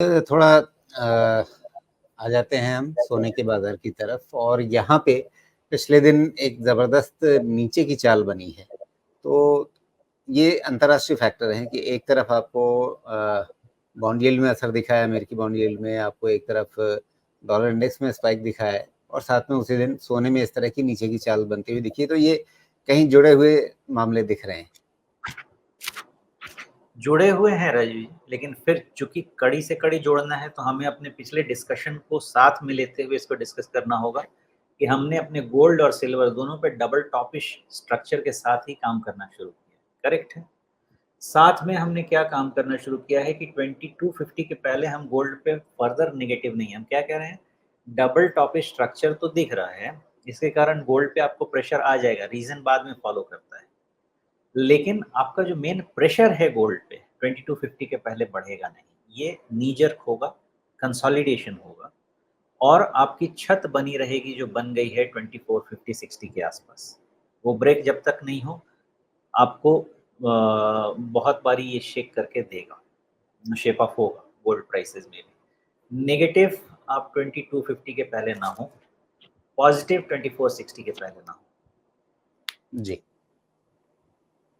थोड़ा आ जाते हैं हम सोने के बाजार की तरफ, और यहाँ पे पिछले दिन एक ज़बरदस्त नीचे की चाल बनी है। तो ये अंतर्राष्ट्रीय फैक्टर हैं कि एक तरफ आपको बॉन्ड यील्ड में असर दिखा है, अमेरिकी बॉन्ड यील्ड में, आपको एक तरफ डॉलर इंडेक्स में स्पाइक दिखा है, और साथ में उसी दिन सोने में इस तरह की नीचे की चाल बनती हुई दिखी है। तो ये कहीं जुड़े हुए मामले दिख रहे हैं। जुड़े हुए हैं राजीव जी, लेकिन फिर चूंकि कड़ी से कड़ी जोड़ना है तो हमें अपने पिछले डिस्कशन को साथ में लेते हुए इसको डिस्कस करना होगा कि हमने अपने गोल्ड और सिल्वर दोनों पे डबल टॉपिश स्ट्रक्चर के साथ ही काम करना शुरू किया। करेक्ट है। साथ में हमने क्या काम करना शुरू किया है कि 2250 के पहले हम गोल्ड पे फर्दर नेगेटिव नहीं है। हम क्या कह रहे हैं, डबल टॉपिश स्ट्रक्चर तो दिख रहा है, इसके कारण गोल्ड पे आपको प्रेशर आ जाएगा, रीजन बाद में फॉलो करता है, लेकिन आपका जो मेन प्रेशर है गोल्ड पे 2250 के पहले बढ़ेगा नहीं। ये नी जर्क होगा, कंसोलिडेशन होगा, और आपकी छत बनी रहेगी जो बन गई है 2450-60 के आसपास। वो ब्रेक जब तक नहीं हो, आपको बहुत बारी ये शेक करके देगा, शेप ऑफ होगा गोल्ड प्राइसेस में भी। नेगेटिव आप 2250 के पहले ना हो, पॉजिटिव 2460 के पहले ना हो। जी।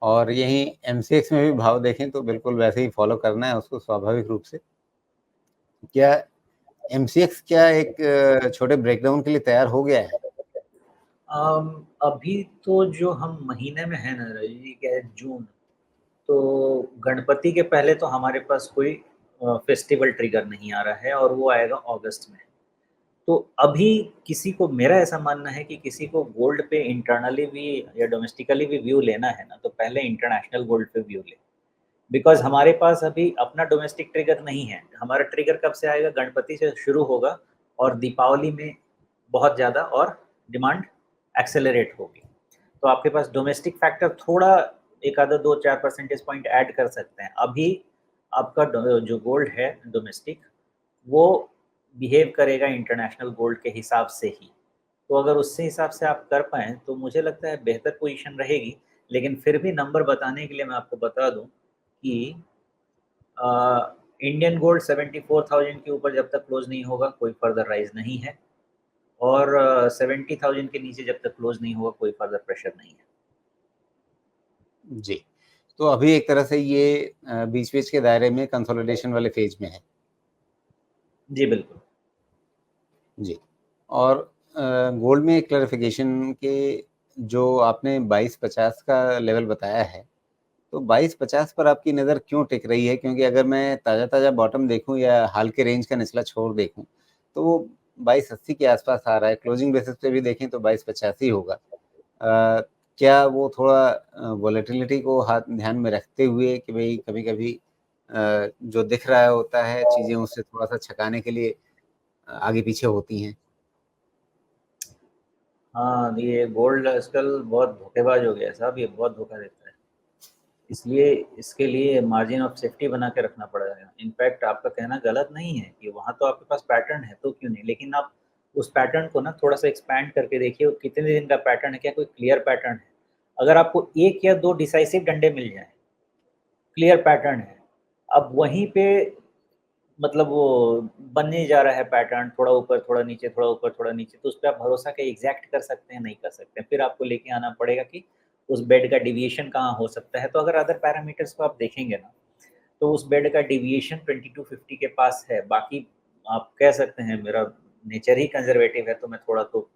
और यहीं एमसीएक्स में भी भाव देखें तो बिल्कुल वैसे ही फॉलो करना है उसको स्वाभाविक रूप से। क्या एमसीएक्स क्या एक छोटे ब्रेकडाउन के लिए तैयार हो गया है? अभी तो जो हम महीने में है ना रजी, क्या है, जून, तो गणपति के पहले तो हमारे पास कोई फेस्टिवल ट्रिगर नहीं आ रहा है, और वो आएगा अगस्त में। तो अभी किसी को, मेरा ऐसा मानना है कि किसी को गोल्ड पे इंटरनली भी या डोमेस्टिकली भी व्यू लेना है ना, तो पहले इंटरनेशनल गोल्ड पे व्यू ले, बिकॉज हमारे पास अभी अपना डोमेस्टिक ट्रिगर नहीं है। हमारा ट्रिगर कब से आएगा, गणपति से शुरू होगा, और दीपावली में बहुत ज़्यादा और डिमांड एक्सेलरेट होगी। तो आपके पास डोमेस्टिक फैक्टर थोड़ा एक आधा 2-4 परसेंटेज पॉइंट ऐड कर सकते हैं। अभी आपका जो गोल्ड है डोमेस्टिक, वो बिहेव करेगा इंटरनेशनल गोल्ड के हिसाब से ही। तो अगर उससे हिसाब से आप कर पाएँ तो मुझे लगता है बेहतर पोजीशन रहेगी। लेकिन फिर भी नंबर बताने के लिए मैं आपको बता दूँ कि इंडियन गोल्ड 74,000 के ऊपर जब तक क्लोज नहीं होगा कोई फर्दर राइज नहीं है, और 70,000 के नीचे जब तक क्लोज नहीं होगा कोई फर्दर प्रेशर नहीं है। जी। तो अभी एक तरह से ये बीच-बीच के दायरे में कंसोलिडेशन वाले फेज में है। जी बिल्कुल। जी। और गोल्ड में क्लैरिफिकेशन के जो आपने 2250 का लेवल बताया है, तो 2250 पर आपकी नज़र क्यों टिक रही है? क्योंकि अगर मैं ताज़ा-ताज़ा बॉटम देखूँ या हाल के रेंज का निचला छोर देखूँ, तो वो 2280 के आसपास आ रहा है। क्लोजिंग बेसिस पे भी देखें तो 2250 ही होगा। क्या वो थोड़ा वोलेटिलिटी को हाथ ध्यान में रखते हुए कि भई कभी-कभी जो दिख रहा होता है चीज़ें उससे थोड़ा-सा छकाने के लिए आगे-पीछे होती हैं? हाँ, ये गोल्ड आजकल बहुत धोखेबाज हो गया है साहब, ये बहुत धोखा देता है। इसलिए इसके लिए मार्जिन ऑफ सेफ्टी बना के रखना पड़ेगा। इनफैक्ट आपका कहना गलत नहीं है कि वहाँ तो आपके पास पैटर्न है, तो क्यों नहीं? लेकिन आप उस पैटर्न को ना थोड़ा-सा एक्सपैंड करके देखिए, वो कितने दिन का पैटर्न है, क्या कोई क्लियर पैटर्न है? अगर आपको 1 या 2 डिसाइसिव डंडे मिल जाएँ, क्लियर पैटर्न है, अब वहीं पे मतलब वो बनने जा रहा है पैटर्न, थोड़ा ऊपर, थोड़ा नीचे, थोड़ा ऊपर, थोड़ा नीचे, तो उसपे आप भरोसा क्या एग्ज़ैक्ट कर सकते हैं? नहीं कर सकते हैं। फिर आपको लेके आना पड़ेगा कि उस बेड का डेविएशन कहाँ हो सकता है। तो अगर अदर पैरामीटर्स को आप देखेंगे ना, तो उस बेड का डेविएशन 2250 के पास है। बाकी आप कह सकते हैं मेरा नेचर ही कंज़र्वेटिव है, तो मैं थोड़ा तो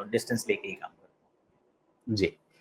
डिस्टेंस लेके ही काम करता हूँ। जी।